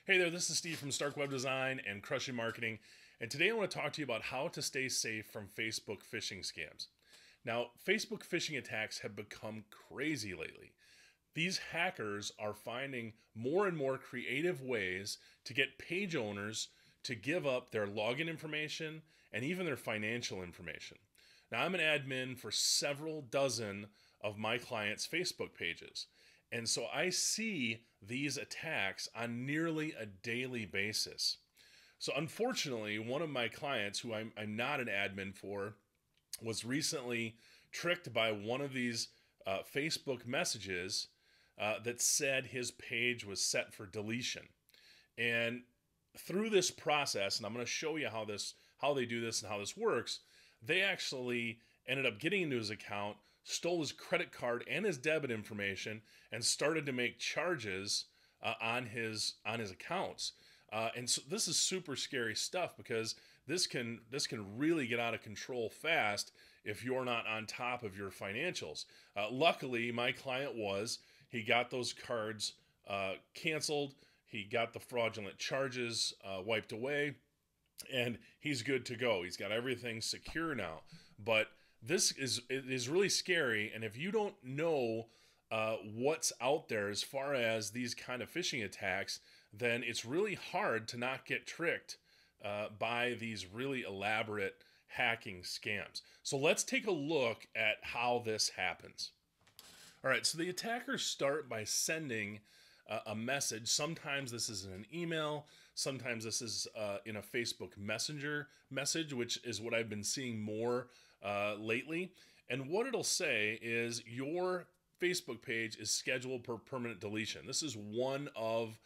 Hey there, this is Steve from Stark Web Design and Crushing Marketing, and today I want to talk to you about how to stay safe from Facebook phishing scams. Now, Facebook phishing attacks have become crazy lately. These hackers are finding more and more creative ways to get page owners to give up their login information and even their financial information. Now, I'm an admin for several dozen of my clients' Facebook pages. And so I see these attacks on nearly a daily basis. So unfortunately, one of my clients, who I'm not an admin for, was recently tricked by one of these Facebook messages that said his page was set for deletion. And through this process, and I'm going to show you how they do this and how this works, they actually ended up getting into his account, stole his credit card and his debit information, and started to make charges on his accounts. And so this is super scary stuff, because this can really get out of control fast if you're not on top of your financials. Luckily, my client he got those cards canceled. He got the fraudulent charges wiped away, and he's good to go. He's got everything secure now. But it is really scary, and if you don't know what's out there as far as these kind of phishing attacks, then it's really hard to not get tricked by these really elaborate hacking scams. So let's take a look at how this happens. All right, so the attackers start by sending a message. Sometimes this is in an email. Sometimes this is in a Facebook Messenger message, which is what I've been seeing more lately. And what it'll say is your Facebook page is scheduled for permanent deletion. This is one of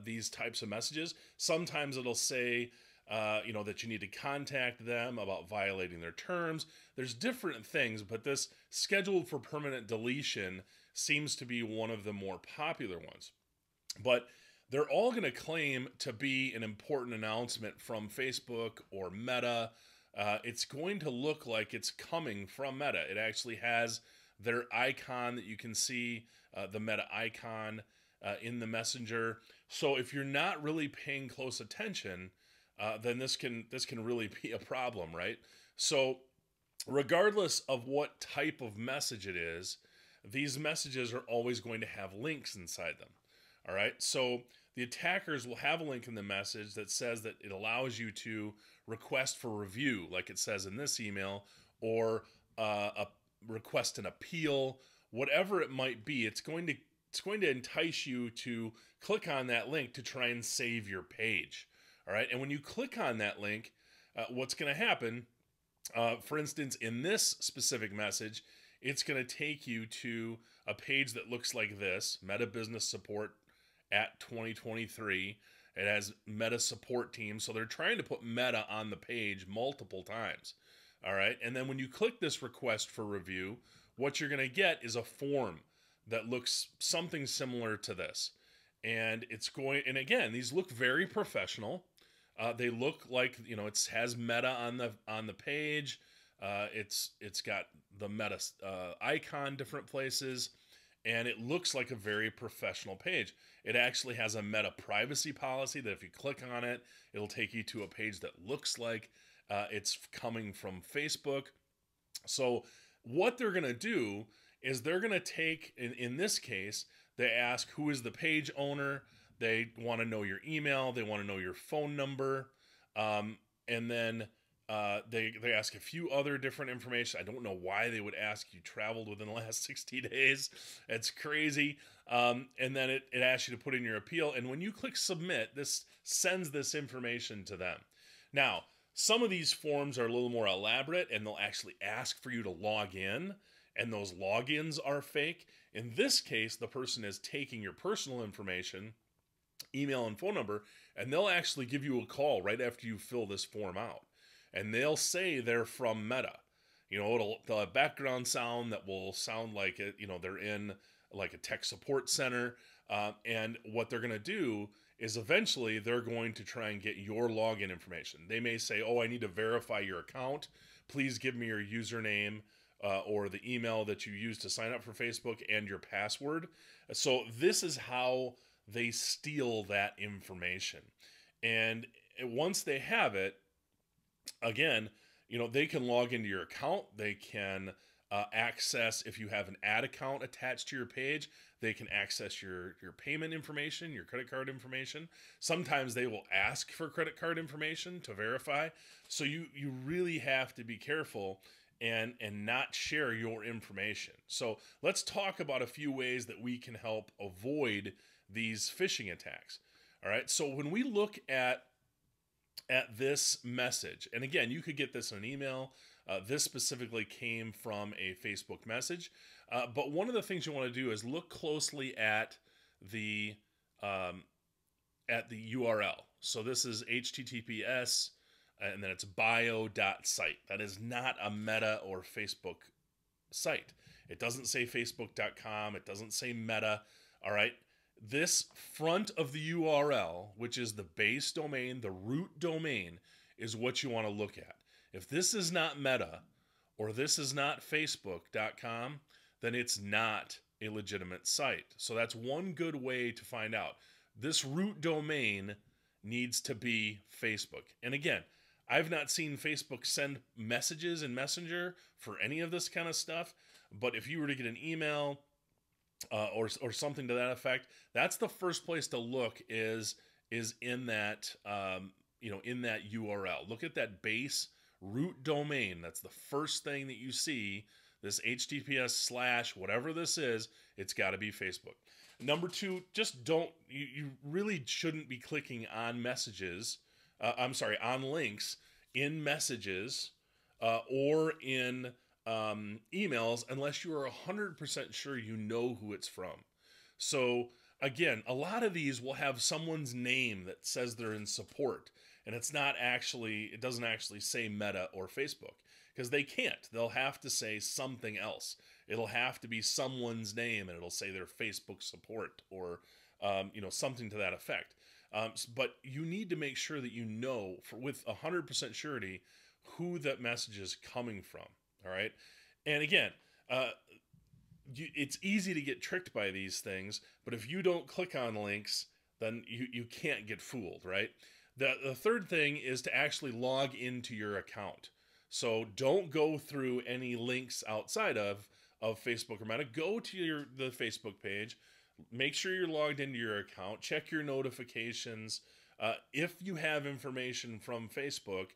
these types of messages. Sometimes it'll say, that you need to contact them about violating their terms. There's different things, but this scheduled for permanent deletion seems to be one of the more popular ones. But they're all going to claim to be an important announcement from Facebook or Meta. It's going to look like it's coming from Meta. It actually has their icon that you can see, the Meta icon in the messenger. So if you're not really paying close attention, then this can really be a problem, right? So regardless of what type of message it is, these messages are always going to have links inside them. All right, so the attackers will have a link in the message that says that it allows you to request for review, like it says in this email, or request an appeal, whatever it might be. It's going to entice you to click on that link to try and save your page. All right, and when you click on that link, what's going to happen? For instance, in this specific message, it's going to take you to a page that looks like this: Meta Business Support at 2023. It has Meta support team, so they're trying to put Meta on the page multiple times. All right, and then when you click this request for review, what you're going to get is a form that looks something similar to this. And and again, these look very professional. They look like, it has Meta on the page. It's got the Meta icon different places, and it looks like a very professional page. It actually has a Meta privacy policy that if you click on it, it'll take you to a page that looks like it's coming from Facebook. So what they're going to do is they're going to take, in this case, they ask who is the page owner. They want to know your email. They want to know your phone number. And then they ask a few other different information. I don't know why they would ask you traveled within the last 60 days. It's crazy. And then it asks you to put in your appeal. And when you click submit, this sends this information to them. Now, some of these forms are a little more elaborate, and they'll actually ask for you to log in, and those logins are fake. In this case, the person is taking your personal information, email and phone number, and they'll actually give you a call right after you fill this form out. And they'll say they're from Meta. The background sound that will sound like it, they're in like a tech support center. And what they're going to do is eventually they're going to try and get your login information. They may say, oh, I need to verify your account. Please give me your username or the email that you use to sign up for Facebook and your password. So this is how they steal that information. And once they have it, again, they can log into your account. They can access, if you have an ad account attached to your page, they can access your payment information, your credit card information. Sometimes they will ask for credit card information to verify. So you really have to be careful and not share your information. So let's talk about a few ways that we can help avoid these phishing attacks. All right. So when we look at this message, and again, you could get this in an email. This specifically came from a Facebook message. But one of the things you want to do is look closely at the URL. So this is HTTPS, and then it's bio.site. That is not a Meta or Facebook site. It doesn't say facebook.com. It doesn't say Meta. All right. This front of the URL, which is the base domain, the root domain, is what you want to look at. If this is not Meta or this is not facebook.com, then it's not a legitimate site. So that's one good way to find out. This root domain needs to be Facebook. And again, I've not seen Facebook send messages in Messenger for any of this kind of stuff. But if you were to get an email or something to that effect, that's the first place to look is in that in that URL. Look at that base root domain. That's the first thing that you see. This HTTPS / whatever this is, it's got to be Facebook. Number two, just don't, you really shouldn't be clicking on messages, on links in messages or in emails unless you are 100% sure you know who it's from. So again, a lot of these will have someone's name that says they're in support, and it doesn't actually say Meta or Facebook, because they can't. They'll have to say something else. It'll have to be someone's name, and it'll say their Facebook support or something to that effect. But you need to make sure that you know with 100% surety who that message is coming from. All right. And again, it's easy to get tricked by these things, but if you don't click on links, then you can't get fooled, right? The third thing is to actually log into your account. So don't go through any links outside of Facebook or Meta. Go to the Facebook page. Make sure you're logged into your account. Check your notifications. If you have information from Facebook,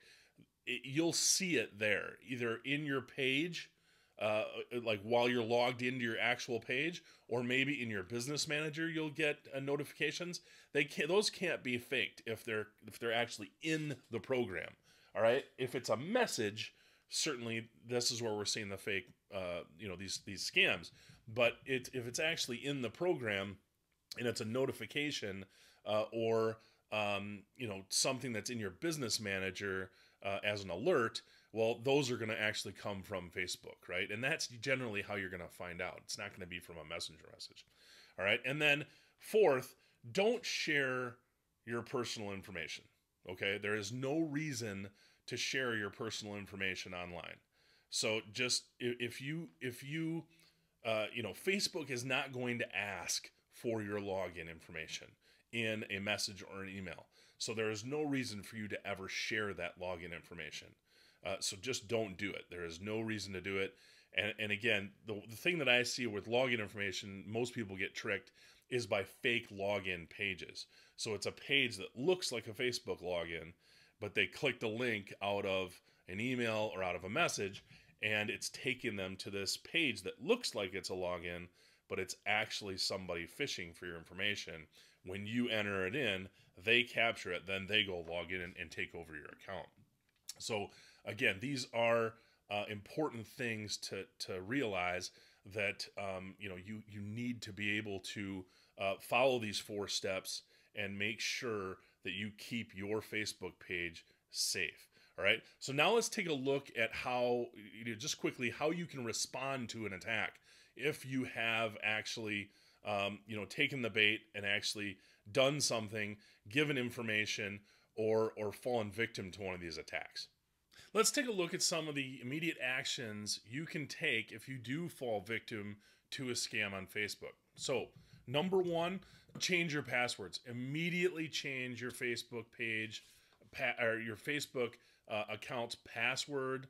you'll see it there, either in your page, like while you're logged into your actual page, or maybe in your business manager, you'll get notifications. Those can't be faked if they're actually in the program. All right. If it's a message, certainly this is where we're seeing the fake, these scams. But if it's actually in the program and it's a notification or something that's in your business manager as an alert, well, those are going to actually come from Facebook, right? And that's generally how you're going to find out. It's not going to be from a messenger message. All right. And then fourth, don't share your personal information. Okay. There is no reason to share your personal information online. So just if you Facebook is not going to ask for your login information in a message or an email. So there is no reason for you to ever share that login information. So just don't do it. There is no reason to do it. And again, the thing that I see with login information, most people get tricked, is by fake login pages. So it's a page that looks like a Facebook login, but they clicked a link out of an email or out of a message, and it's taking them to this page that looks like it's a login, but it's actually somebody phishing for your information. When you enter it in, they capture it, then they go log in and take over your account. So again, these are important things to realize that you need to be able to follow these 4 steps and make sure that you keep your Facebook page safe. All right. So now let's take a look at how, just quickly, how you can respond to an attack if you have actually, taken the bait and actually done something, given information, or fallen victim to one of these attacks. Let's take a look at some of the immediate actions you can take if you do fall victim to a scam on Facebook. So, number one, change your passwords. Immediately change your Facebook page or your Facebook account's password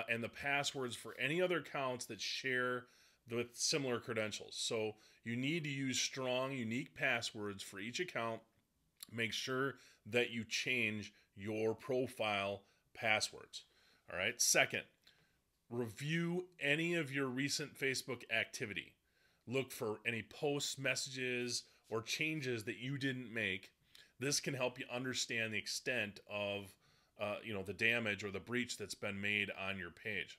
and the passwords for any other accounts that share with similar credentials. So you need to use strong, unique passwords for each account. Make sure that you change your profile passwords. All right. Second, review any of your recent Facebook activity. Look for any posts, messages, or changes that you didn't make. This can help you understand the extent of the damage or the breach that's been made on your page.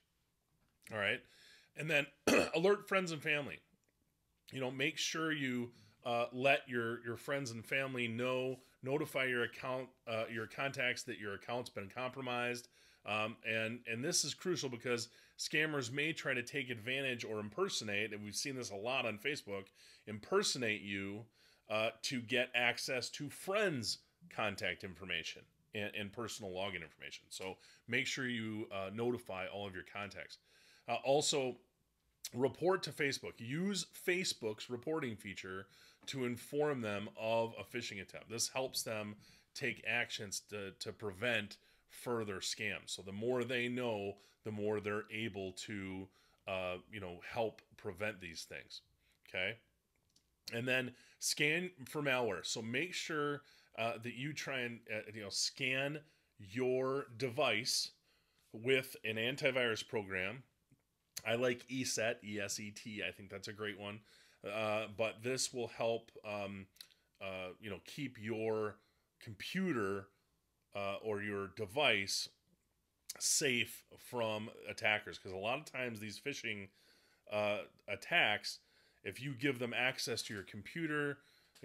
All right. And then alert friends and family. Make sure you let your friends and family notify your contacts that your account's been compromised. And this is crucial because scammers may try to take advantage or impersonate, and we've seen this a lot on Facebook, impersonate you to get access to friends' contact information and personal login information. So make sure you notify all of your contacts. Also, report to Facebook. Use Facebook's reporting feature to inform them of a phishing attempt. This helps them take actions to prevent further scams. So the more they know, the more they're able to, help prevent these things. Okay. And then scan for malware. So make sure that you try and scan your device with an antivirus program. I like ESET, ESET. I think that's a great one. But this will help, keep your computer or your device safe from attackers. Because a lot of times these phishing attacks, if you give them access to your computer,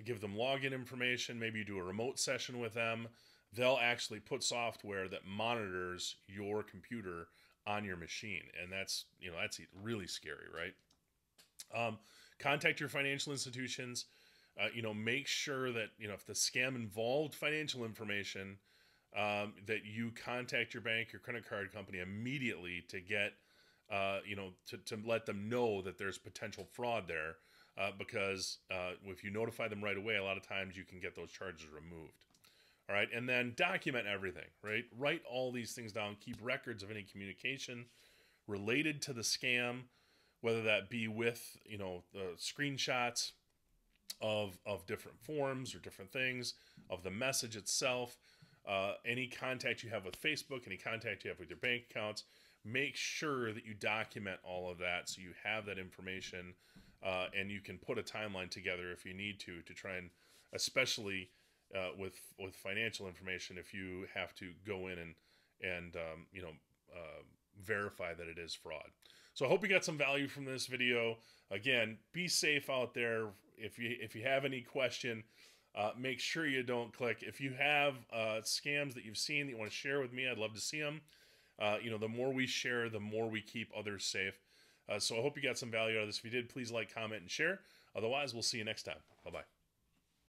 give them login information, maybe you do a remote session with them, they'll actually put software that monitors your computer on your machine. And that's really scary, right? Contact your financial institutions. Make sure that, if the scam involved financial information, that you contact your bank, your credit card company immediately to get, to let them know that there's potential fraud there. Because if you notify them right away, a lot of times you can get those charges removed. All right. And then document everything, right? Write all these things down. Keep records of any communication related to the scam, whether that be with, the screenshots of different forms or different things, of the message itself, any contact you have with Facebook, any contact you have with your bank accounts. Make sure that you document all of that so you have that information and you can put a timeline together if you need to try and, especially with financial information, if you have to go in and verify that it is fraud. So I hope you got some value from this video. Again, be safe out there. If you have any question, make sure you don't click. If you have scams that you've seen that you want to share with me, I'd love to see them. The more we share, the more we keep others safe. So I hope you got some value out of this. If you did, please like, comment, and share. Otherwise, we'll see you next time. Bye-bye.